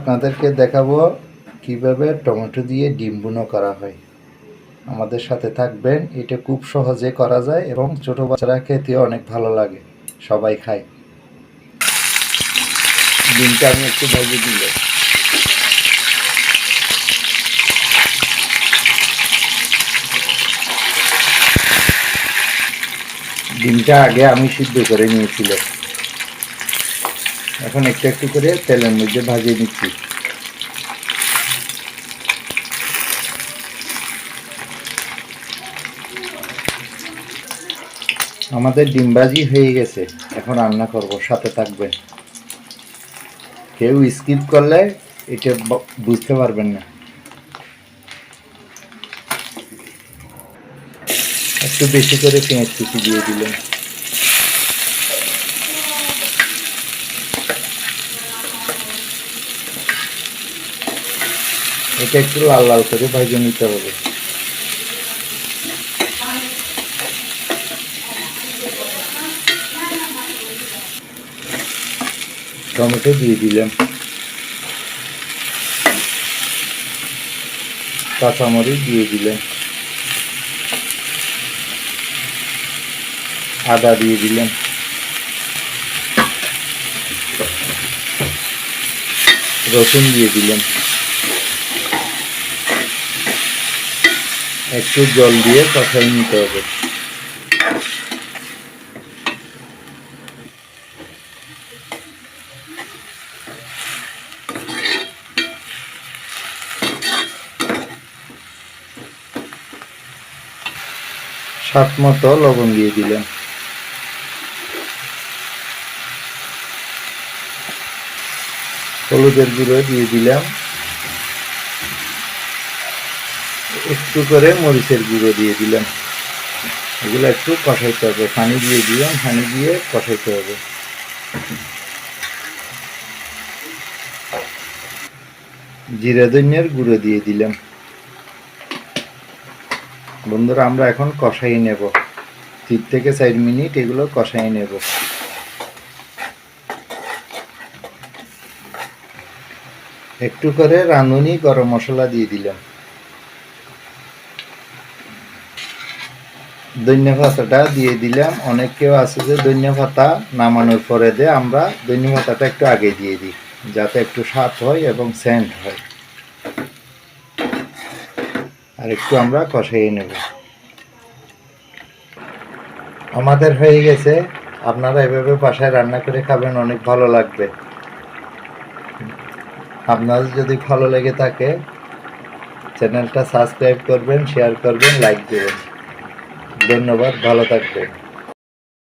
আপনাদেরকে দেখাবো কিভাবে টমেটো দিয়ে ডিম ভুনা করা হয়। আমাদের সাথে থাকবেন। এটা খুব সহজে করা যায় এবং ছোট বাচ্চারা খেতে অনেক ভালো লাগে, সবাই খায়। ডিমটা আমি একটু ভেজে দিলে ডিমটা আগে আমি সিদ্ধ করে নিয়েছিলাম, এখন একটু একটু করে তেলের মধ্যে ভাজিয়ে নিচ্ছি। আমাদের ডিম ভাজি হয়ে গেছে, এখন রান্না করব, সাথে থাকবেন। কেউ স্কিপ করলে এটা বুঝতে পারবেন না। একটু বেশি করে পেঁয়াজ কুচি দিয়ে দিলেন। এটা একটু লাল লাল করে ভেজে নিতে হবে। টমেটো দিয়ে দিলাম, কাঁচামরিচ দিয়ে দিলাম, আদা দিয়ে দিলাম, রসুন দিয়ে দিলাম, একটু জল দিয়ে কষাই নিতে হবে। স্বাদ মতো লবণ দিয়ে দিলাম। হলুদের গুঁড়ো দিয়ে দিলাম, একটু করে মরিচের গুঁড়ো দিয়ে দিলাম। এগুলো একটু কষাইতে হবে, পানি দিয়ে দিলাম, পানি দিয়ে কষাইতে হবে। জিরা ধনিয়ার গুঁড়ো দিয়ে দিলাম। বন্ধুরা, আমরা এখন কষাই নেব, 3 থেকে 4 মিনিট এগুলো কষাই নেব। একটু করে রাঁধুনি গরম মশলা দিয়ে দিলাম। ধনিয়া পাতাটা দিয়ে দিলাম। অনেক কেউ আছে যে ধনিয়া পাতা নামানোর পরে দেয়, আমরা ধনিয়া পাতাটা একটু আগে দিয়ে দিই, যাতে একটু স্বাদ হয় এবং সেন্ট হয়। আর একটু আমরা কষাই নেব। আমাদের হয়ে গেছে, আপনারা এভাবে বাসায় রান্না করে খাবেন, অনেক ভালো লাগবে। আপনাদের যদি ভালো লেগে থাকে চ্যানেলটা সাবস্ক্রাইব করবেন, শেয়ার করবেন, লাইক দেবেন। ধন্যবাদ, ভালো থাকবেন।